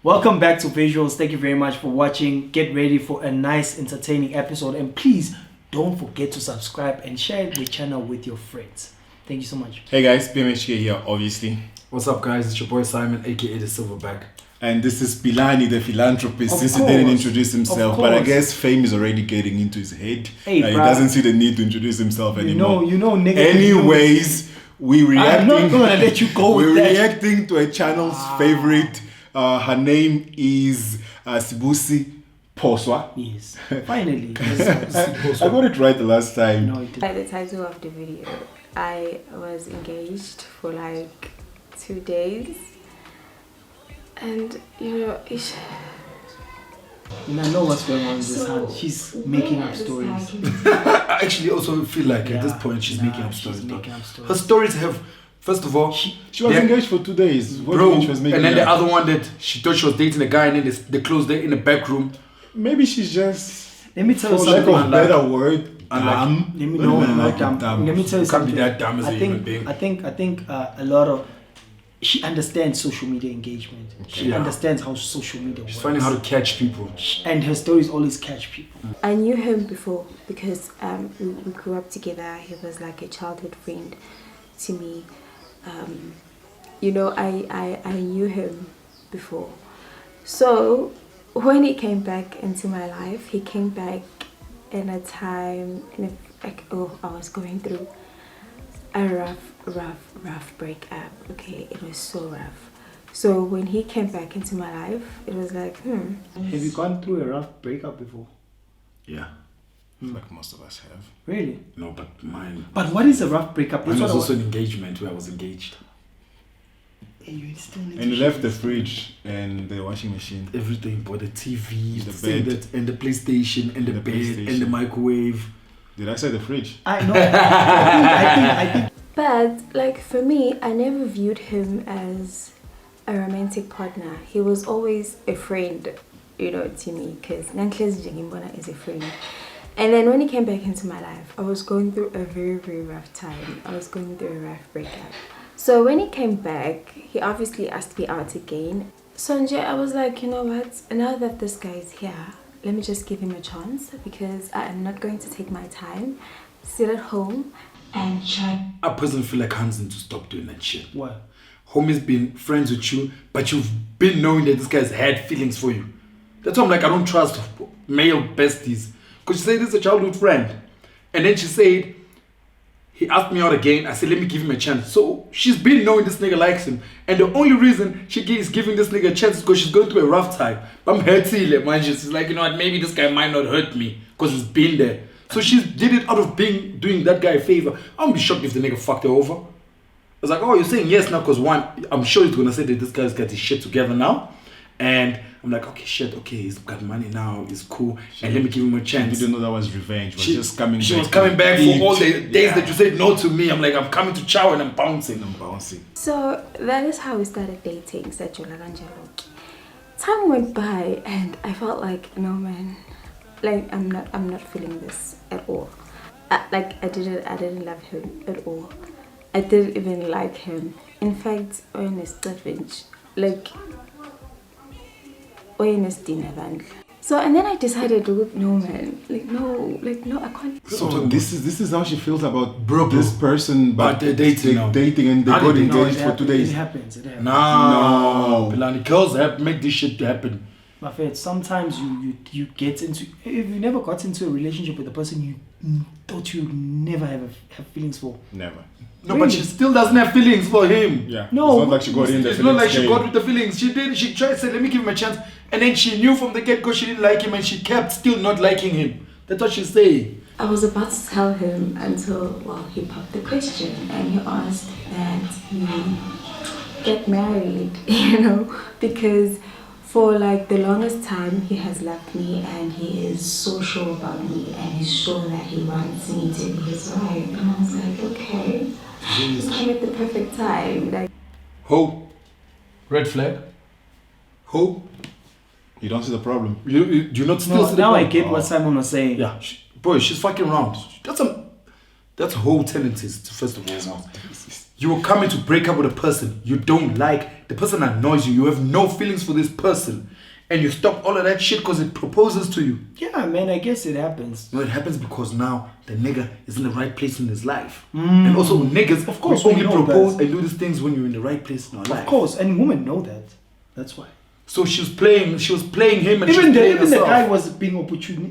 Welcome back to Visuals. Thank you very much for watching. Get ready for a nice, entertaining episode. And please don't forget to subscribe and share the channel with your friends. Thank you so much. Hey guys, PMHK here, obviously. What's up, guys? It's your boy Simon, aka the Silverback. And this is Pilani, the philanthropist, Of since course. he didn't introduce himself. But I course. guess fame is already getting into his head. Hey, He bruh. doesn't see the need to introduce himself anymore. You know, nigga. Anyways, we I'm not reacting. gonna let you go with We're that. reacting to a channel's favorite. Her name is Sibusi Poswa. Yes. Finally. I got it right the last time. No, it By the title of the video, I was engaged for like 2 days, and And I know what's going on with this hand. She's making up stories. I actually also feel like at this Yeah, point she's making up stories. She's though. making up stories. Her stories have, first of all, She was Yeah. engaged for 2 days. What do you bro, mean she was making and then the up? other one that she thought she was dating a guy, and then they closed her in the back room. Maybe she's just, Let me tell you for lack something. of a better word, Unlike- dumb. Let me What do you mean, know. like dumb? Let me tell you You can't be something. that dumb as a I human think being. I think a lot of she understands social media engagement. She Yeah. understands how social media works. She's finding how to catch people. And her stories always catch people. I knew him before because we grew up together. He was like a childhood friend to me. I knew him before. So when he came back into my life, he came back in a time I was going through a rough breakup. Okay, it was so rough. So when he came back into my life, it was like, Have you gone through a rough breakup before? Yeah. Like most of us have. Really? No, but mine. But what is a rough breakup? Mine That's was what also an engagement where I was engaged. You still need And you to left the fridge and the washing machine. Everything, but the TV, The the bed. and the PlayStation, and the bed, and the PlayStation. microwave. Did I say the fridge? I know. I think But like for me, I never viewed him as a romantic partner. He was always a friend, to me, because Nankles Jigimbona is a friend. And then when he came back into my life, I was going through a very, very rough time. I was going through a rough breakup. So when he came back, he obviously asked me out again. So I was like, you know what? Now that this guy is here, let me just give him a chance, because I am not going to take my time, sit at home and try. I personally feel like Hansen to stop doing that shit. what? Homie's been friends with you, but you've been knowing that this guy's had feelings for you. That's why I'm like, I don't trust male besties. Because she said this is a childhood friend. And then she said, he asked me out again. I said, let me give him a chance. So she's been knowing this nigga likes him. And the only reason she is giving this nigga a chance is because she's going through a rough time. But I'm hurting, man. She's like, you know what, maybe this guy might not hurt me because he's been there. So she did it out of doing that guy a favor. I wouldn't be shocked if the nigga fucked her over. I was like, oh, you're saying yes now because one, I'm sure he's gonna say that this guy's got his shit together now. And I'm like, okay, shit, okay, he's got money now, he's cool, and let me give him a I chance. didn't know that was revenge. She was just coming She back. was coming back Eat. for all the days Yeah. that you said no to me. I'm like, I'm coming to chow and I'm bouncing. I'm bouncing. So that is how we started dating. Time went by and I felt like, no man, like I'm not feeling this at all. I didn't love him at all. I didn't even like him. In fact, so and then I decided, no man, no, I can't. So this is how she feels about Bro. this person, But they're dating now. dating and they How got did they know engaged for 2 days. It happens. It happens. No. No. Pilani, girls make this shit happen. My friend, sometimes you get into, if you never got into a relationship with a person you thought you'd never have feelings for. Never. No, but she still doesn't have feelings for him. Yeah. No. It's not like she got in there. It's not like she got with the feelings. She did. She tried to say, let me give him a chance. And then she knew from the get-go she didn't like him and she kept still not liking him. That's what she's saying. I was about to tell him until, he popped the question and he asked that we get married, because for like the longest time he has loved me and he is so sure about me and he's sure that he wants me to be his wife. And I was like, okay, it's came at the perfect time. Like, Hope. Red flag. Hope. You don't see the problem. You do not still No, see the now I problem? get what Simon was saying. Yeah, boy, she's fucking around. That's whole tendencies, first of all. You are coming to break up with a person you don't like. The person annoys you. You have no feelings for this person. And you stop all of that shit because it proposes to you. Yeah, man, I guess it happens. No, it happens because now the nigga is in the right place in his life. And also niggas, Of course, we we only know propose that. and do these things when you're in the right place in our life. Of course, and women know that. That's why. So she was playing him and she was Even playing the herself. guy was being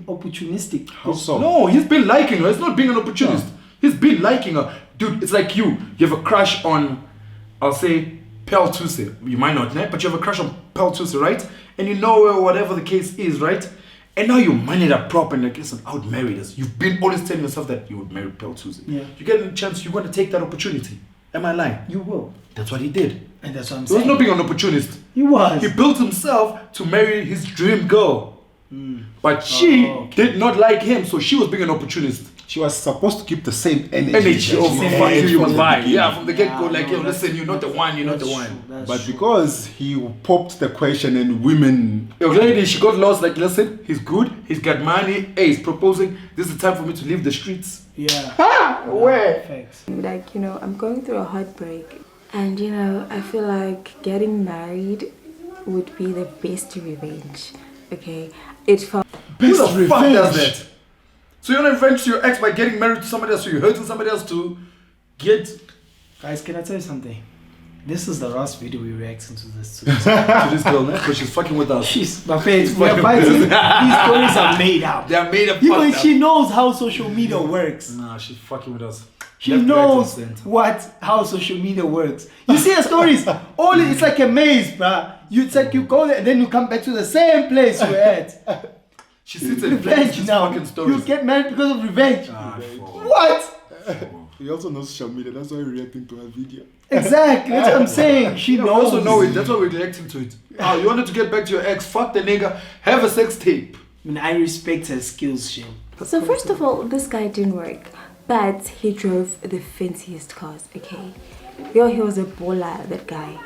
opportunistic. How so? No, he's been liking her. It's not being an opportunist. He's been liking her. Dude, it's like you. You have a crush on, I'll say, Pel Tuse. You might not, né? But you have a crush on Pel Tuse, right? And you know her, whatever the case is, right? And now you money that prop and like, listen, I would marry this. You've been always telling yourself that you would marry Pel Tuse. Yeah. You get a chance, you're going to take that opportunity. Am I lying? You will. That's what he did. And that's what I'm He was saying. not being an opportunist. He was. He built himself to marry his dream girl. But she okay. did not like him, so she was being an opportunist. She was supposed to keep the same energy. Energy that of she same fuck had you, from you the lie. beginning. Yeah, from the get go, Yeah, like, no, yo, that's- listen, you're not the one, you're not the That's one. true, that's But true. because he popped the question and women, Yo, lady, she got lost, like, listen, he's good, he's got money, hey, he's proposing, this is the time for me to leave the streets. Yeah. Where? Facts. Like, you know, I'm going through a heartbreak, and you know, I feel like getting married would be the best revenge. Okay, it felt Who the Best fuck does revenge. that? So you're not revenge to your ex by getting married to somebody else, so you're hurting somebody else to get to Guys, can I tell you something? This is the last video we reacting to this. this girl, man, because she's fucking with us. She's my face. We are fighting. These stories are made up. They are made up. Even she knows how social media works. Nah, she's fucking with us. She Left, right, knows and center. how social media works. You see her stories, it's like a maze, bruh. It's like you go there and then you come back to the same place you were at. She sits and Revenge these now. fucking stories. You get married because of revenge. Ah, fuck. What? he also knows social media. That's why we're reacting to her video. Exactly. That's what I'm saying. She You knows. also know it. That's why we're reacting to it. You wanted to get back to your ex. Fuck the nigga. Have a sex tape. I mean, I respect her skills, Shane. so. First of all, this guy didn't work, but he drove the fanciest cars. Okay, yo, he was a baller. That guy.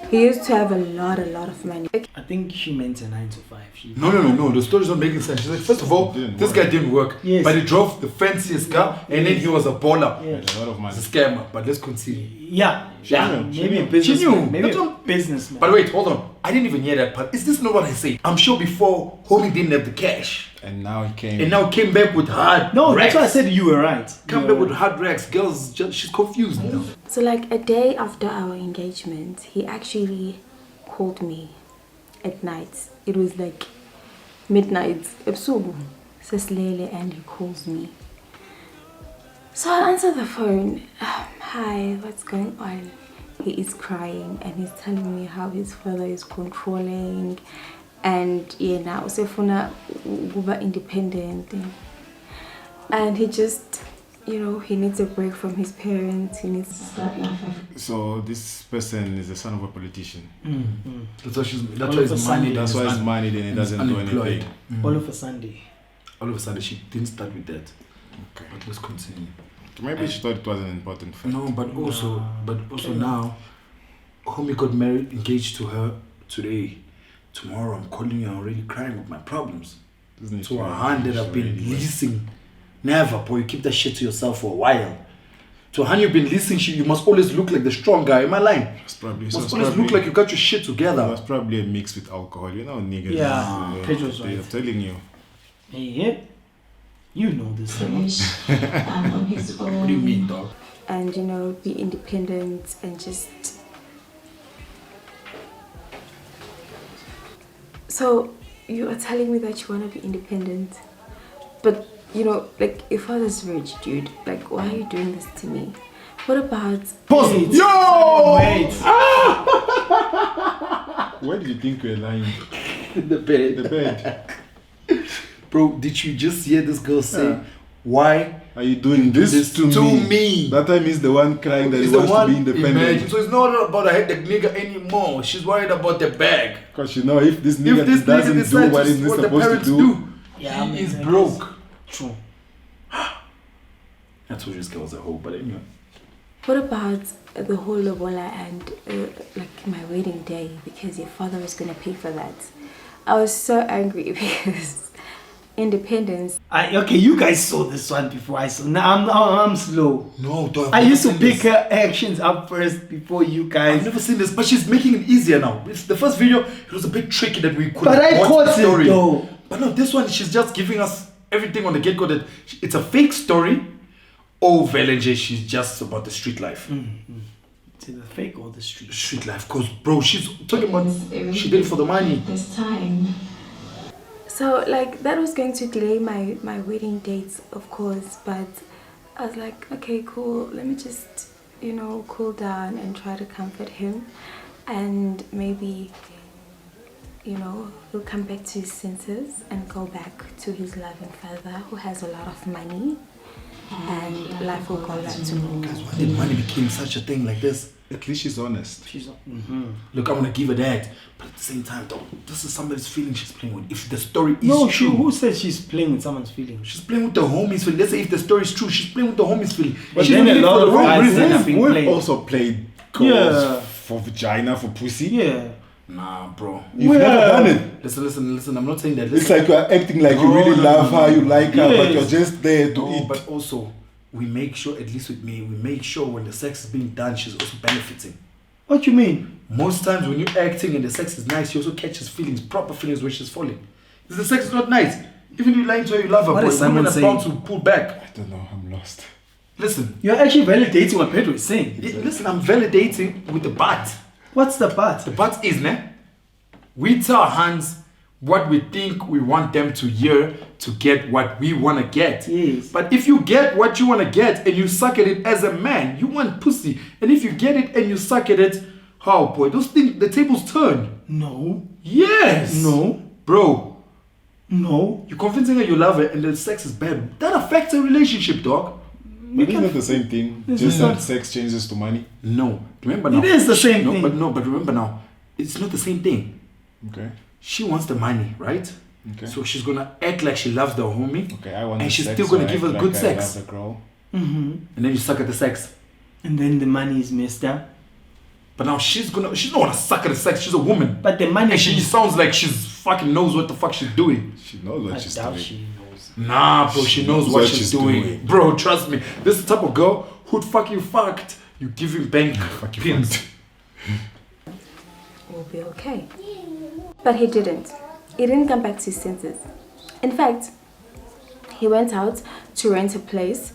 He used to have a lot of money. Okay. I think she meant a 9 to 5. No. The story's not making sense. She's like, first of all, Didn't this work. guy didn't work. Yes. But he drove the fanciest car and then he was a baller. Yeah. A lot of money. He's a scammer. But let's continue. Yeah. Yeah. Maybe a She businessman. knew. Maybe That's a what- businessman. But wait, hold on. I didn't even hear that part. Is this not what I said? I'm sure before, homie didn't have the cash. And now he came. And now came back with hard no, racks. that's why I said you were right. Come You back were with hard racks. Girls, she's confused now. So like a day after our engagement, he actually called me at night. It was like midnight. Ebusuku, sesilele, and he calls me. So I answer the phone. Hi, what's going on? He is crying and he's telling me how his father is controlling and now usefuna ukuba independent. And he just, you know, he needs a break from his parents. He needs to start life. So this person is the son of a politician. That's why All that's of why a his sudden- money. That's why he's money then he doesn't do anything. All of a Sunday. All of a sudden, she didn't start with that. Okay. But let's continue. Maybe she thought it was an important fact. No, but also now, homie got married, engaged to her today. Tomorrow, I'm calling you. I'm already crying with my problems. Isn't it To a right? hand that I've been Already. leasing. Never, boy. You keep that shit to yourself for a while. To a hand you've been leasing shit, you must always look like the strong guy. Am I lying? It's probably, You so must it's always probably, look like you got your shit it together. was probably a mix with alcohol. You know, niggas. Yeah, Pedro's they're right. telling you. Yep. You know this. finish on his own. What do you mean, dog? And, you know, be independent and just... So, you are telling me that you want to be independent, but, you know, like, your father's rich, dude. Like, why are you doing this to me? What about... Wait. Yo! Wait. Where did you think you were lying? The bed. The bed. Bro, did you just hear this girl say, Yeah. why Are you doing this to me? That time he's the one crying that he is the wants one to be independent. imagine? So it's not about the nigga anymore. She's worried about the bag. Because you know, if this nigga If this nigga doesn't do decides what he's what the supposed to parents do, Yeah, I mean, he is I broke. guess. True. I told you this girl was a hoe, but anyway. What about the whole lobola and, like, my wedding day? Because your father was going to pay for that. I was so angry because... independence. Okay, you guys saw this one before I saw. Now I'm slow. No, dog. I used to pick her actions up first before you I've guys. never seen this, but she's making it easier now. It's the first video, it was a bit tricky that we couldn't But I watch caught the story. it though. But no, this one, she's just giving us everything on the get-go that it's a fake story. Oh, Valenje, she's just about the street life. Is it the fake or the street? Street life, cause bro, she's talking about she did it for the money. This time. So like that was going to delay my wedding dates, of course, but I was like, okay, cool, let me just, you know, cool down and try to comfort him, and maybe, you know, he'll come back to his senses and go back to his loving father who has a lot of money, and life will go back to normal. Guys, why did money became such a thing like this? At least she's honest. She's Look, I'm gonna give her that, but at the same time, though, this is somebody's feeling she's playing with. If the story is no. true, Who says she's playing with someone's feelings? she's playing with the homies feeling. Let's say if the story is true, she's playing with the homies feeling. But She's then doing a it lot for the of wrong guys reason. end up being We've played. also played girls Yeah. for vagina, for pussy. Yeah. Nah, bro. You've never done it. Listen. I'm not saying that. It's Listen. like you're acting like you No, really no, love no, her, no. you like her, but Yes. you're just there to No, eat. but also we make sure, at least with me, we make sure when the sex is being done, she's also benefiting. What you mean? Most times when you're acting and the sex is nice, she also catches feelings, proper feelings when she's falling. If the sex is not nice, even you lying to her, you love her, What boy, is Simon women are saying? bound to pull back. I don't know, I'm lost. Listen, You're actually validating what Pedro is saying. listen, I'm validating with the but. What's the part? The but is, we tell Hans what we think we want them to hear to get what we want to get. Yes. But if you get what you want to get and you suck at it as a man, you want pussy. And if you get it and you suck at it, oh boy, those things, the tables turn. No. Yes. No. Bro, No. you're convincing her you love her and the sex is bad. That affects a relationship, dog. But isn't it the same thing? Just that sex changes to money. No. Remember now. It is the same no, thing. But remember now, it's not the same thing. Okay. She wants the money, right? Okay. So she's gonna act like she loves the homie. Okay, I want And the she's sex, still gonna so give I her act good like sex. I love the girl. Mm-hmm. And then you suck at the sex. And then the money is messed up. But now she's not gonna suck at the sex. She's a woman. But the money And she sounds like she's fucking knows what the fuck she's doing. She knows what I she's doubt doing. she knows. Nah, bro, she knows what she's doing. Bro, trust me. This is the type of girl who'd fuck you fucked. You give him bank pins. We'll be okay. But he didn't. He didn't come back to his senses. In fact, he went out to rent a place.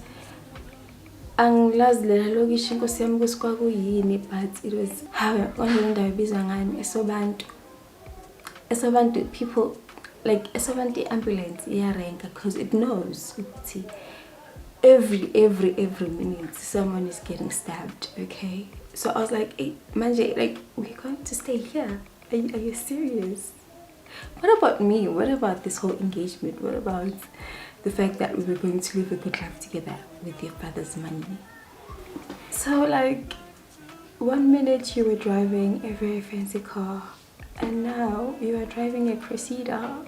Angilazi lela lokishi inkosi yami ukuthi kwakuyini, but it was how kwangile indawo ebizwa ngani esobantu people like esobantu ambulance iyarenka because it knows ukuthi every minute someone is getting stabbed. Okay, so I was like, hey, manje, like, we're going to stay here. Are you serious? What about me? What about this whole engagement? What about the fact that we were going to live a good life together with your father's money? So like, 1 minute you were driving a very fancy car, and now you are driving a Cressida.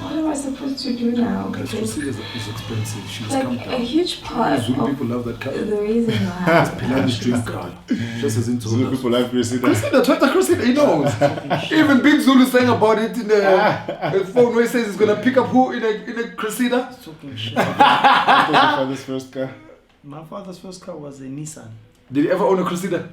What am I supposed to do now? Because Cressida is expensive. She must like come a down. huge part Zulu of people love that car. the reason why. Pila's dream car. Just as into Zulu people like Cressida. Cressida, Toyota Cressida, he knows. Even Big Zulu saying about it in the phone where he says he's gonna pick up who in a Cressida. Talking shit. What was your father's first car? My father's first car was a Nissan. Did he ever own a Cressida?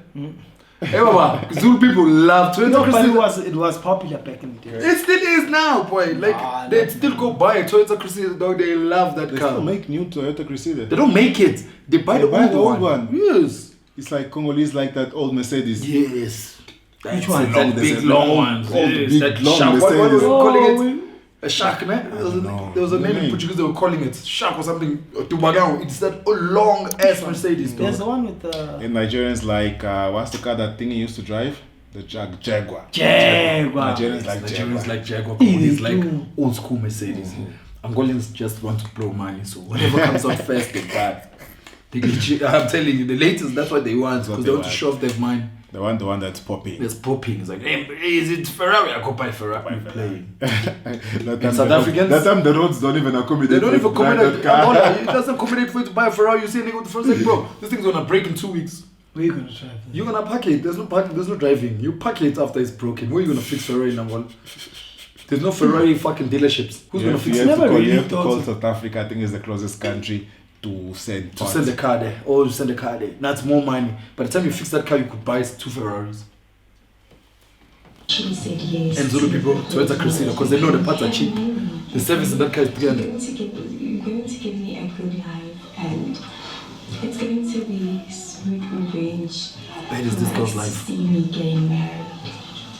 Hey, Baba, Zulu people love Toyota No, but Cressida. it was popular back in the day. It still is now, boy. Like Nah, they not still go buy a Toyota Cressida, dog. They love that They car. still make new Toyota Cressida. They don't make it. They buy They the buy old the old one. one. Yes. It's like Congolese like that old Mercedes. Yes. Which one? That There's big a long long- one. old, Yes, big, that long shark. What was Mercedes. they Oh, calling it? A shark, man. know. There was a name in Name. Portuguese they were calling it. Shark or something. Tubagão. It's that long ass Mercedes. There's Dog. the one with the In Nigerians like, what's the car that thing he used to drive? The Jaguar. Jaguar. Nigerians like Nigerians Jaguar. like Jaguar. Easy Congolese like too. old school Mercedes. Angolans just want to blow money, so whatever comes out first, they buy. I'm telling you, the latest, that's what they want, what because they they want to want. show off their mind. The one that's popping. It's popping. It's like, hey, is it Ferrari? I go buy Ferrari. We play. That time South the Africans- that time the roads don't even accommodate. They don't you even to drive accommodate. that car. It doesn't accommodate for you to buy a Ferrari. You see a nigga with the first like, bro, this thing's gonna break in 2 weeks. Where you gonna drive? You're gonna park it. There's no parking. There's no driving. You park it after it's broken. Where are you gonna fix Ferrari number one? There's no Ferrari fucking dealerships. Who's gonna fix you it? have to never call, really you have to thought call of- South Africa. I think is the closest country to send To parts. send the car there, or to send the car there. That's more money. By the time you fix that car, you could buy 2 Ferraris. She said yes. And Zulu people, Toyota Cruzeiro, because they know the parts are cheap. The service in that car is You're brilliant. going to give me a good life, and it's going to be smooth revenge. How bad is this girl's life? See me getting married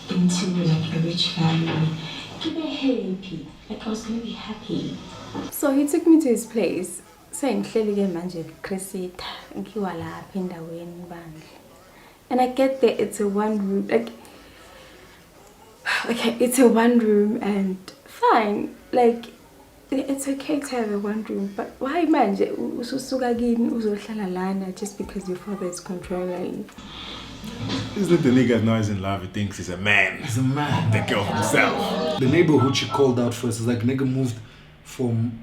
into like a rich family. Give me happy. Like I was going to be happy. So he took me to his place. Saying ke manje Chrisita ngiwa lapha endaweni bandle. And I get there, it's a one room, like okay, it's a one room and fine, like it's okay to have a one room, but why manje ususuka kini uzohlala lana just because your father is controlling? Isn't it the nigga now is in love? He thinks he's a man. He's a man. Take care of himself. The neighborhood she called out first is like nigga moved from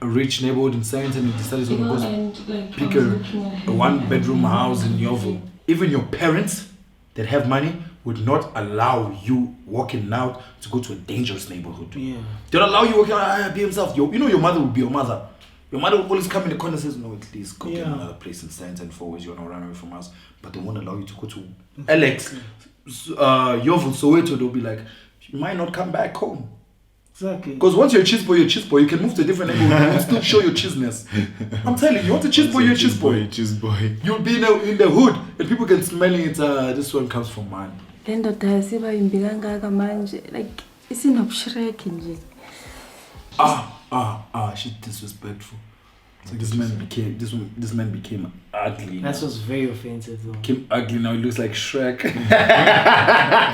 a rich neighborhood in Saint and he decided he's gonna go And like pick I was looking at a him. 1-bedroom house in Yovo. Even your parents that have money would not allow you walking out to go to a dangerous neighborhood. Yeah. They don't allow you walking out, be himself. You know your mother will be your mother. Your mother will always come in the corner and says, no, at least go get Yeah. another place in Saint and forwards. You're not run away from us. But they won't allow you to go to Alex, Yovo, Soweto. They'll be like, you might not come back home. Exactly. Because once you're a cheese boy, you're a cheese boy. You can move to a different neighborhood and still show your cheeseness. I'm telling you, you want a cheese boy, you're a cheese boy. Cheese boy. You'll be in the hood and people can smell it. This one comes from mine. Then ndoda siba imbi kangaka manje, like isinobushrek nje. She's disrespectful. It's like this man became ugly. That was very offensive though. Became ugly now. He looks like Shrek.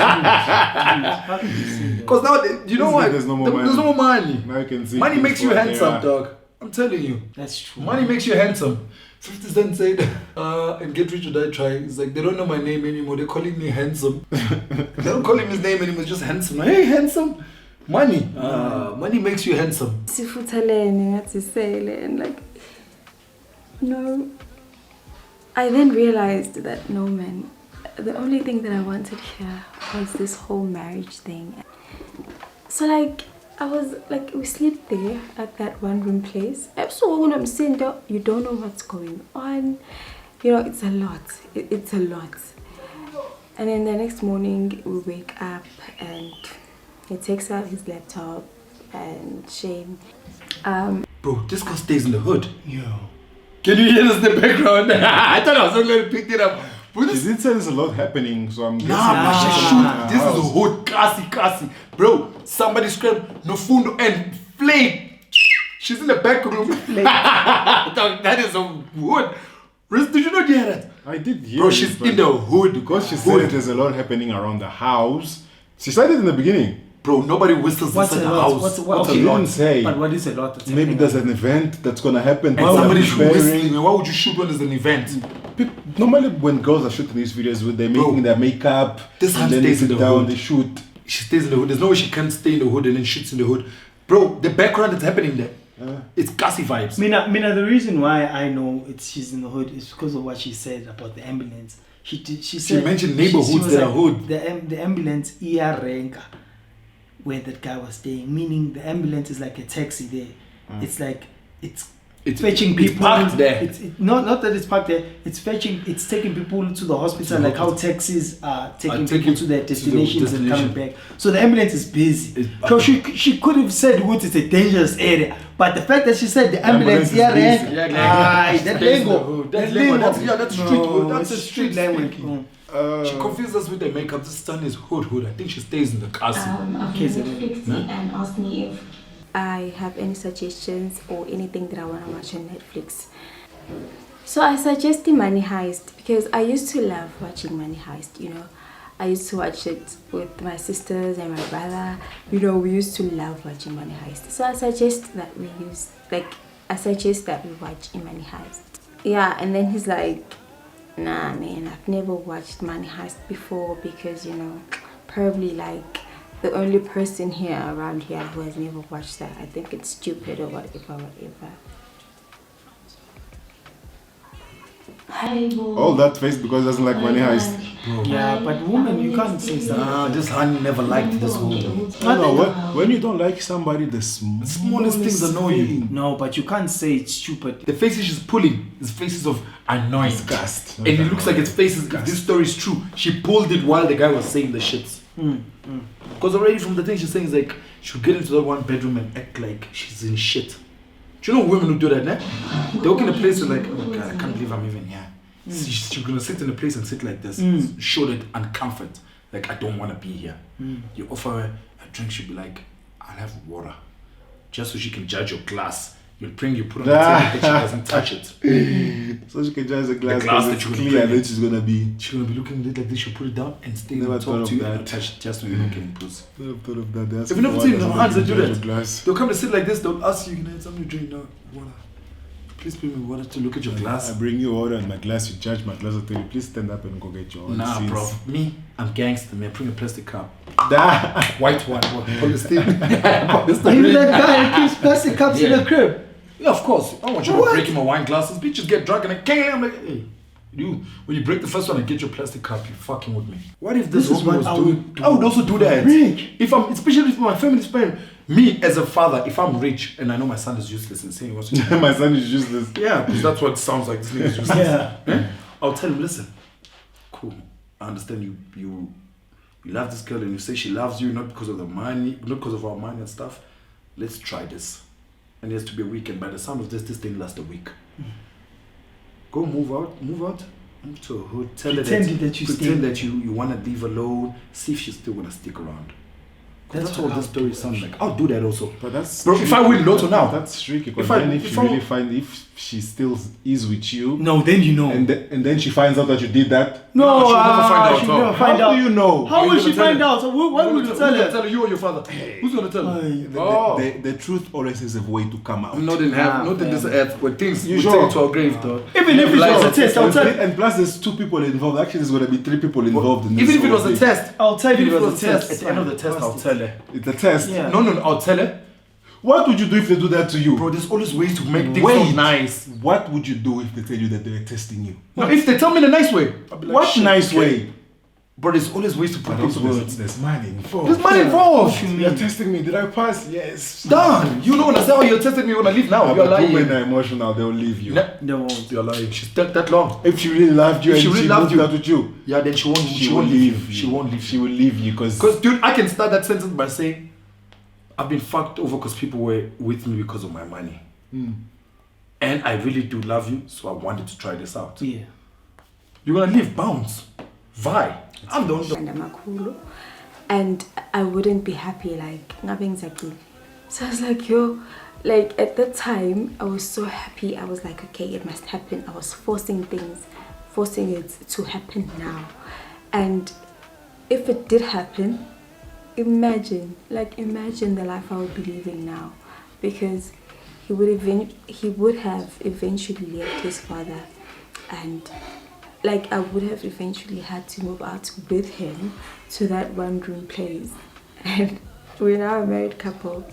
How can you say that? Because now you know It's what? like there's no more There's no more money. Now you can see. Money things makes you for what they handsome, are. dog. I'm telling you. That's true. Money makes you handsome. 50 Cent said, and Get Rich or Die Trying. It's like they don't know my name anymore. They're calling me handsome. They don't call him his name anymore. It's just handsome. Hey, handsome. Money. Money makes you handsome. Sifuthaleni ngathi sele, and like no. I then realized that no man, the only thing that I wanted here was this whole marriage thing. So like I was like, we sleep there at that one room place. So when I'm sitting there, you don't know what's going on. You know, it's a lot. It's a lot. And then the next morning we wake up and he takes out his laptop and Shane. Bro, this girl stays in the hood. Yo. Can you hear this in the background? I thought I was not going to pick it up. But She this, did say there's a lot happening, so I'm guessing. but she she's shoot. in her This is a house. hood. Kasi. Bro, somebody screamed, no fundo and flame. She's in the back room. Dog, that is a hood. Riz, did you not hear that? I did hear Bro, it, she's but in the hood. because she said there's a lot happening around the house. She said it in the beginning. Bro, nobody whistles What's inside a the lot? house. What's She a lot? didn't say. But what is a lot? That's Maybe happening? there's an event that's gonna happen. And People are somebody's preparing. whistling. Why would you shoot when there's an event? Normally, when girls are shooting these videos, they're making Bro, their makeup, this and hand then they stays in sit the down, hood. they shoot. She stays in the hood. There's no way she can't stay in the hood and then shoots in the hood. Bro, the background that's happening there, it's gassy vibes. Mina, the reason why I know she's in the hood is because of what she said about the ambulance. She said mentioned neighborhoods was that are hood. The ambulance Renka, where that guy was staying, meaning the ambulance is like a taxi there. It's like it's fetching it's people. parked there. Not that it's parked there. It's taking people to the hospital, To the like how hospital. taxis are taking taking people to their to the destinations and coming destination. back. So the ambulance is busy. It's- So she could have said what is a dangerous area, but the fact that she said the ambulance ambulance is here, busy. that Stays in the lingo, hood. that That's lingo. lingo, That's street word. That's it's a street language. speaking. She confused us with the makeup. This son is hood. I think she stays in the castle. I've Okay, so Netflixed it and asked me if I have any suggestions or anything that I want to watch on Netflix. So I suggested Money Heist because I used to love watching Money Heist, you know. I used to watch it with my sisters and my brother. You know, we used to love watching Money Heist. So I suggest that we watch Money Heist. Yeah, and then he's like, nah man, I've never watched Money Heist before because, you know, probably like the only person here around here who has never watched that. I think it's stupid or whatever. table. All that face because it doesn't like money heist. Yeah, but woman, you can't say that. Nah, this honey never liked this woman. No, when you don't like somebody, the smallest things annoy you. No, but you can't say it's stupid. The faces she's pulling is faces of annoyance. Disgust. And it looks like it's faces, if this story is true, she pulled it while the guy was saying the shits. Because already from the thing she's saying is like, she'll get into that one bedroom and act like she's in shit. Do you know women who do that, nah? They walk in a place and like, oh my god, I can't believe I'm even here. She's gonna sit in a place and sit like this, show that uncomfort. Like, I don't want to be here. You offer her a drink, she'll be like, I'll have water. Just so she can judge your glass. You'll bring, you put on the table that she doesn't touch it. So she can judge the glass glass that that it's you clear, and then she's gonna be. She's gonna be looking at it like this, she'll put it down and stay Never and thought talk of to you that. and touch it just so you're not getting pussy. Never thought of that. That's Have you never seen the hands that do that? Glass. They'll come and sit like this, they'll ask you, can I have something to drink? No, water. Please bring me water to look at your glass. I bring you water and my glass, you judge my glass, I tell you, please stand up and go get your own. Nah, sins. bro. Me, I'm gangster, man. Bring a plastic cup. Da. White one. Polystyrene. Are you that guy that keeps plastic cups in the crib? Yeah, of course. I don't want you to break my wine glasses. Bitches get drunk and I'm like, hey, you, when you break the first one and get your plastic cup, you're fucking with me. What if this is woman what was I doing? would do. I would also do that. Rick. If I'm, especially if my family's parent, me as a father, if I'm rich and I know my son is useless and saying what's My son is useless. yeah, because that's what it sounds like. This nigga is useless. Yeah. Eh? I'll tell him, listen, cool. I understand you love this girl and you say she loves you not because of the money, not because of our money and stuff. Let's try this. And it has to be a weekend. By the sound of this didn't last a week. Go move out, move to a hotel. Pretend that you stay. pretend that you want to leave alone. See if she's still gonna stick around. That's all what this I'll story do, sounds like. I'll do that also. But that's Bro, if I win Lotto now, that's tricky. Because If I- then if if you I- really find if she still is with you, No, then you know. and then she finds out that you did that. no, she'll never find out, she'll no. never find How out. do you know? How Who's will gonna she tell find her? out? So why would you tell her? You or your father? Who's gonna tell her? Aye. Oh. The truth always has a way to come out. Not in heaven, not in this earth, where things You we sure? take to our grave, though. Even if it was a test, I'll tell you. And plus, there's 2 people involved. Actually, there's gonna be 3 people involved in this. Even if it whole was a thing. test, I'll tell you even if it was a test. At the end of the test, I'll tell her. It's a test. Yeah. No, I'll tell her. What would you do if they do that to you? Bro, there's always ways to make things Wait. sound nice. What would you do if they tell you that they're testing you? No, if they tell me in a nice way, I'll be like, What shit, nice okay. way? Bro, there's always ways to put But things also words. there's money involved. There's money involved. You're testing me. Did I pass? Yes. Done. You don't understand how you're testing me when I leave now. But You're lying. women are emotional. They'll leave you. They won't. You're lying. She's that long. If she really loved you If and she really she loved moved you. out with you, Yeah, then she won't. she will leave. She won't leave. She will leave you because Dude, I can start that sentence by saying, I've been fucked over because people were with me because of my money. And I really do love you, so I wanted to try this out. Yeah. You're gonna leave, bounce. Vi. I'm the one. And amakhulu, and I wouldn't be happy like ngabe ngizaqile. So I was like, yo, like at that time I was so happy. I was like, okay, it must happen. I was forcing it to happen now. And if it did happen, imagine the life I would be living now, because he would have eventually left his father, and like I would have eventually had to move out with him to that 1-room place, and we're now a married couple,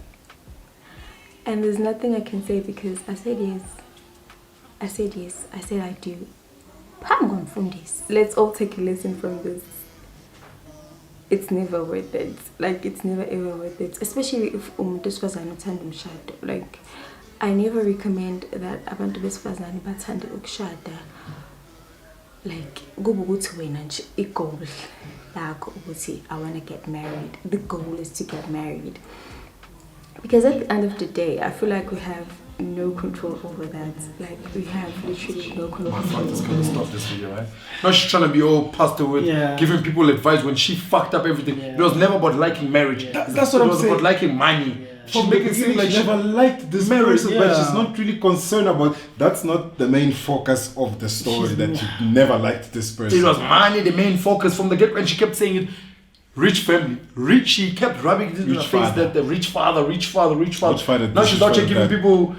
and there's nothing I can say because I said yes, I said I do. I'm going from this. Let's all take a lesson from this. It's never worth it. Like, it's never ever worth it, especially if this was an umshado. Like, I never recommend that abantu besifazane bathande ukushada. Like, kuba ukuthi wena nje igoal lakho ukuthi I want to get married. The goal is to get married. Because at the end of the day, I feel like we have no control over that. Like, we have literally no control. My fuck, this gonna stop this video, right? Now she's trying to be all pastor with giving people advice when she fucked up everything. Yeah. It was never about liking marriage. That's what I'm It was saying. about liking money. She's From the making it seem beginning, like she never liked this married, person, but yeah. she's not really concerned about. That's not the main focus of the story. That she never liked this person. it was money, the main focus from the get, and she kept saying it. Rich family, rich. She kept rubbing it in her Rich face father. that the rich father. Rich father Now this, she's rich out here father giving that. people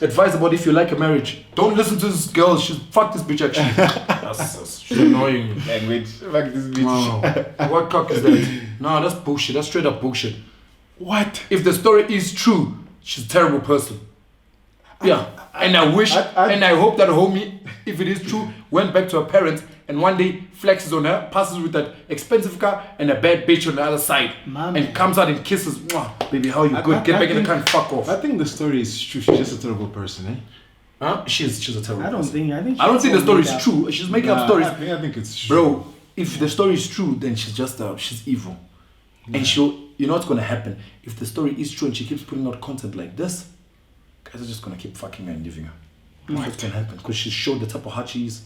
advice about if you like a marriage. Don't listen to this girl. She's fuck this bitch actually. That's she's annoying me. Language. Fuck this bitch. Wow. What cock is that? No, that's bullshit. That's straight up bullshit. What? If the story is true, she's a terrible person. Yeah. And I wish, and I hope that homie, if it is true, went back to her parents and one day flexes on her, passes with that expensive car and a bad bitch on the other side, and comes out and kisses. Mwah, baby, how you good? Get back in the car and fuck off. I think the story is true. She's just a terrible person, eh? Huh? She's a terrible I don't person. think. I don't think the story is true. She's making up stories. I think it's true. Bro, if the story is true, then she's just she's evil. And you know what's gonna happen? If the story is true and she keeps putting out content like this, guys are just gonna keep fucking her and leaving her. That's what's gonna happen. Because she showed the type of heart she is.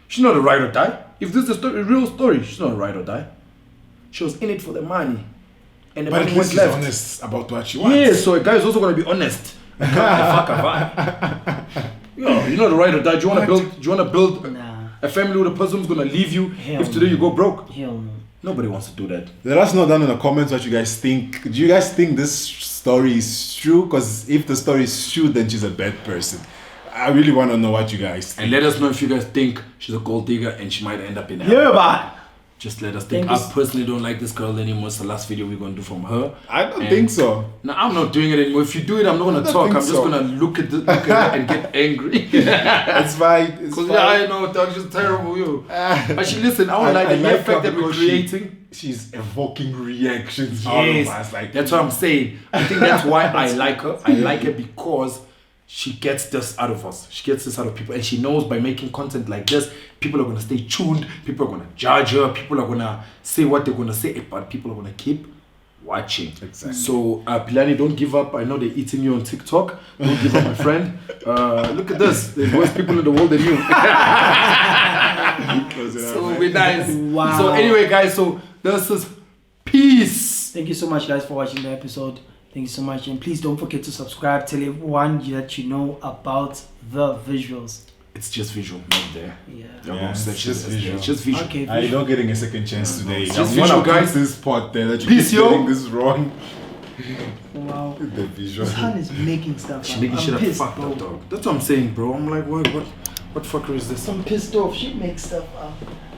She's not a ride or die. If this is a real story, she's not a ride or die. She was in it for the money. And the But money at least was she's left. honest about what she wants. Yeah, so a guy is also gonna be honest. Yo, you're not a ride or die. Do you wanna build Nah. a family with a person who's gonna leave you Hell if today you go broke? Hell no. Nobody wants to do that. Let us know down in the comments what you guys think. Do you guys think this story is true? Because if the story is true, then she's a bad person. I really want to know what you guys think. And let us know if you guys think she's a gold digger and she might end up in hell. Yeah, but Just let us think. Thank I you. personally don't like this girl anymore. It's the last video we're gonna do from her. I don't And- think so. No, I'm not doing it anymore. If you do it, I'm not gonna don't talk. think I'm just so. gonna look at it and get angry. It's fine. It's Because fine. I know dog, she's terrible, you. But she listen. I don't like the mere fact that we're because creating. She's evoking reactions out of Yes, us. Like that's what I'm saying. I think that's why I like her. I like her because she gets this out of us. She gets this out of people, and she knows by making content like this, people are gonna stay tuned. People are gonna judge her. People are gonna say what they're gonna say, but people are gonna keep watching. Exactly. So, Pilani, don't give up. I know they're eating you on TikTok. Don't give up, my friend. Look at this. There's worse people in the world than you. So we're nice. Wow. So anyway, guys. So this is peace. thank you so much, guys, for watching the episode. Thank you so much, and please don't forget to subscribe. Tell everyone that you know about the visuals. It's just visual, not there. Yeah. Yeah, it's just visual. It's just visual. Okay. You're not getting a second chance today. It's I'm just gonna visual, put guys. this part there that you Peace, keep yo. getting this wrong. Wow. The visual. Sun is making stuff. She up. making I'm shit up pissed, fucked bro. up, dog. That's what I'm saying, bro. I'm like, what fucker is this? I'm pissed off. She makes stuff up.